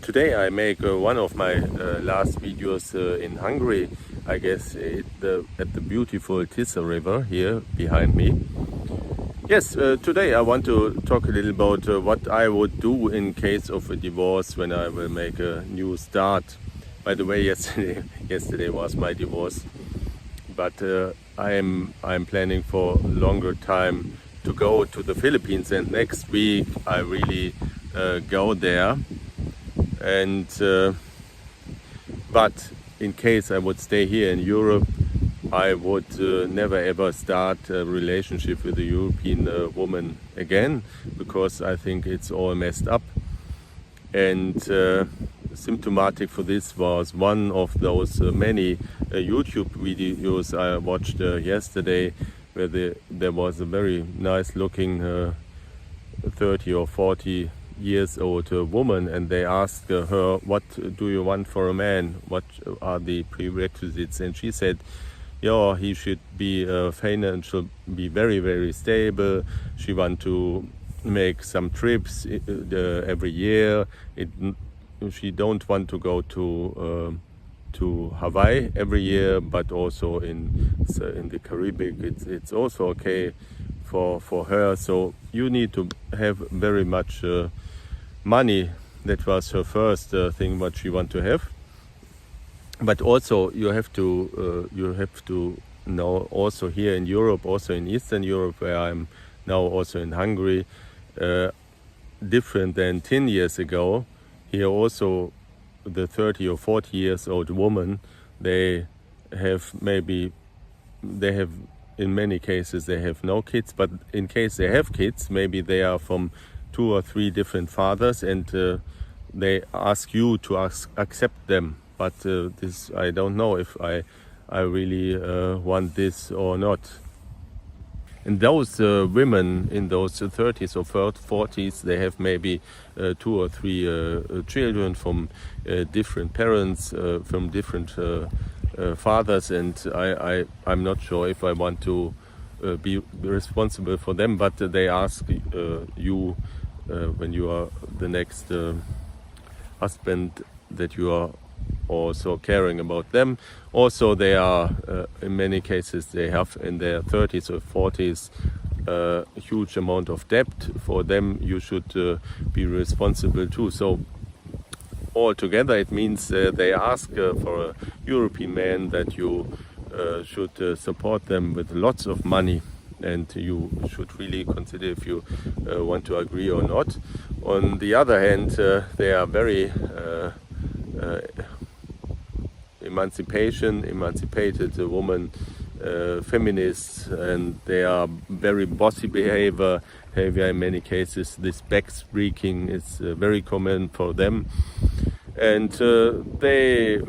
Today I make one of my last videos in Hungary, I guess at the beautiful Tisza River here behind me. Yes, today I want to talk a little about what I would do in case of a divorce when I will make a new start. By the way, yesterday was my divorce, but I'm planning for a longer time to go to the Philippines, and next week I really go there. And but in case I would stay here in Europe, I would never ever start a relationship with a European woman again, because I think it's all messed up. And symptomatic for this was one of those many YouTube videos I watched yesterday, where there was a very nice looking 30 or 40 years old woman, and they asked her, what do you want for a man, what are the prerequisites, and she said, yeah, he should be financial, be very, very stable. She want to make some trips every year. She don't want to go to Hawaii every year, but also in the Caribbean it's also okay for her. So you need to have very much money. That was her first thing what she want to have. But also you have to know, also here in Europe, also in Eastern Europe, where I'm now also in Hungary, different than 10 years ago. Here also the 30 or 40 years old woman, they have in many cases they have no kids, but in case they have kids, maybe they are from 2 or 3 different fathers, and they ask you to accept them. But this, I don't know if I really want this or not. And those women in those 30s or 40s, they have maybe 2 or 3 children from different parents, from different fathers, and I'm not sure if I want to be responsible for them. But they ask you when you are the next husband, that you are also caring about them. Also, they are in many cases, they have in their 30s or 40s a huge amount of debt. For them you should be responsible too. So altogether it means they ask for a European man that you should support them with lots of money, and you should really consider if you want to agree or not. On the other hand, they are very emancipated woman, feminists, and they are very bossy behavior in many cases. This backstreaking is very common for them, and they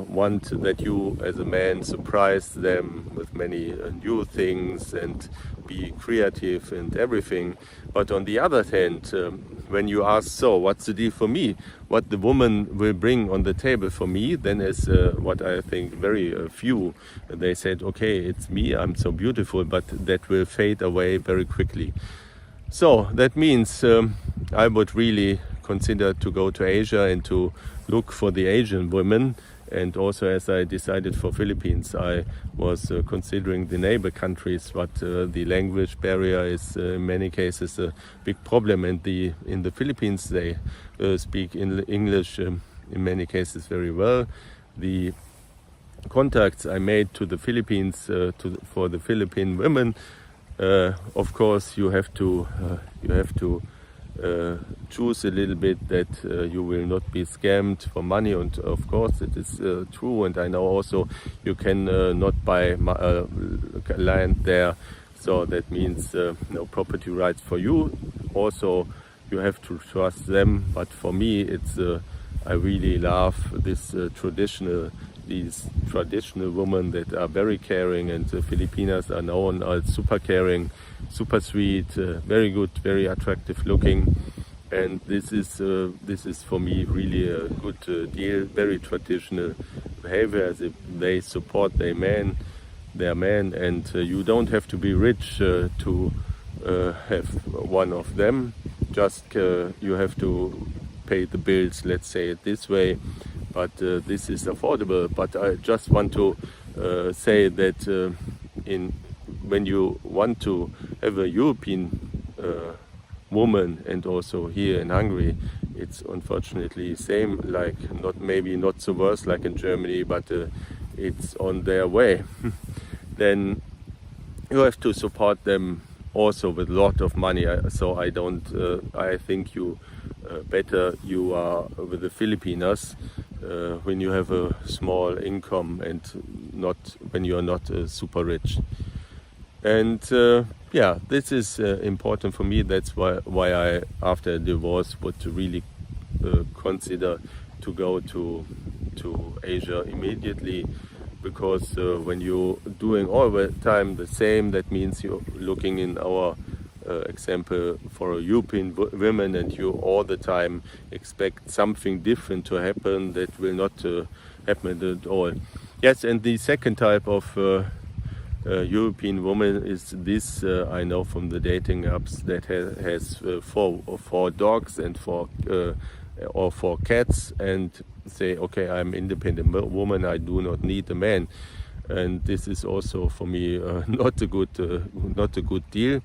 want that you as a man surprise them with many new things and be creative and everything. But on the other hand, when you ask, so what's the deal for me, what the woman will bring on the table for me, then is what I think very few. They said, okay, it's me, I'm so beautiful, but that will fade away very quickly. So that means I would really consider to go to Asia and to look for the Asian women. And also, as I decided for Philippines, I was considering the neighbor countries, but the language barrier is in many cases a big problem. And in the Philippines they speak English in many cases very well. The contacts I made to the Philippines for the Philippine women, of course you have to choose a little bit that you will not be scammed for money, and of course it is true. And I know also you can not buy land there, so that means no property rights for you. Also you have to trust them, but for me it's I really love this these traditional women that are very caring, and the Filipinas are known as super caring, super sweet, very good, very attractive looking, and this is for me really a good deal. Very traditional behavior, as if they support their man, and you don't have to be rich to have one of them. Just you have to pay the bills, let's say it this way, but this is affordable. But I just want to say that when you want to have a European woman, and also here in Hungary, it's unfortunately same, like maybe not so worse like in Germany, but it's on their way. Then you have to support them also with a lot of money. So I think better you are with the Filipinos when you have a small income and not when you are not super rich. And yeah, this is important for me. That's why I, after a divorce, would really consider to go to Asia immediately, because when you're doing all the time the same, that means you're looking in our example for European women, and you all the time expect something different to happen that will not happen at all. Yes, and the second type of European woman is this, I know from the dating apps, that has four dogs and four cats, and say, okay, I'm independent woman, I do not need a man. And this is also for me not a good deal.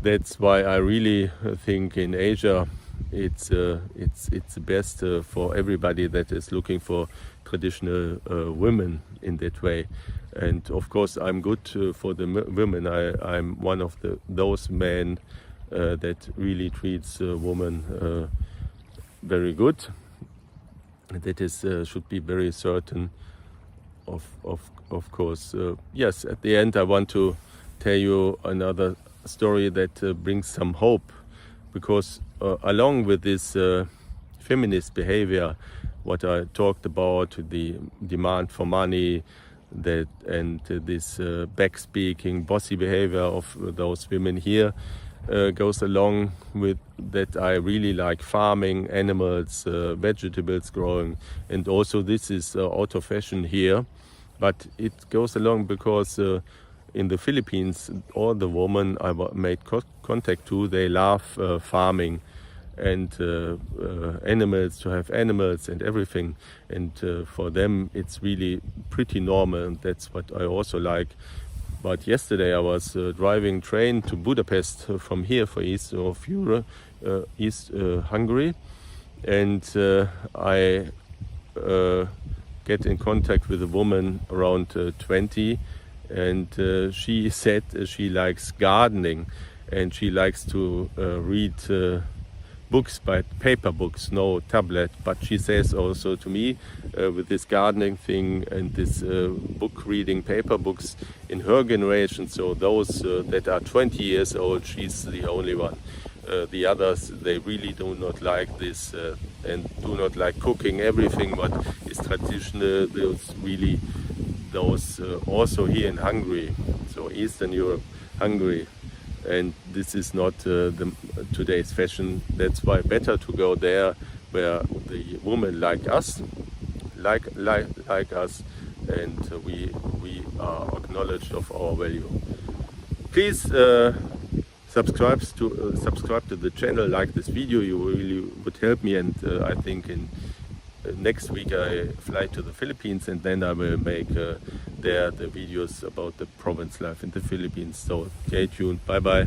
That's why I really think in Asia it's the best for everybody that is looking for traditional women in that way. And of course I'm good for the women. I'm one of those men that really treats a woman very good. That is should be very certain of course. Yes, at the end I want to tell you another story that brings some hope, because along with this feminist behavior, what I talked about, the demand for money, and this backspeaking, bossy behavior of those women here, goes along with that I really like farming, animals, vegetables growing, and also this is out of fashion here, but it goes along because in the Philippines, all the women I made contact to, they love farming and animals, to have animals and everything, and for them it's really pretty normal, and that's what I also like. But yesterday I was driving train to Budapest from here for east of Europe, East Hungary, and I get in contact with a woman around 20, and she said she likes gardening, and she likes to read books, but paper books, no tablet. But she says also to me, with this gardening thing and this book reading, paper books, in her generation, so those that are 20 years old, she's the only one. The others, they really do not like this and do not like cooking everything what is traditional. Those also here in Hungary, so Eastern Europe, Hungary. And this is not today's fashion. That's why better to go there where the women like us, and we are acknowledged of our value. Please subscribe to the channel, like this video. You really would help me, and I think in next week I fly to the Philippines, and then I will make there the videos about the province life in the Philippines. So stay tuned. Bye bye.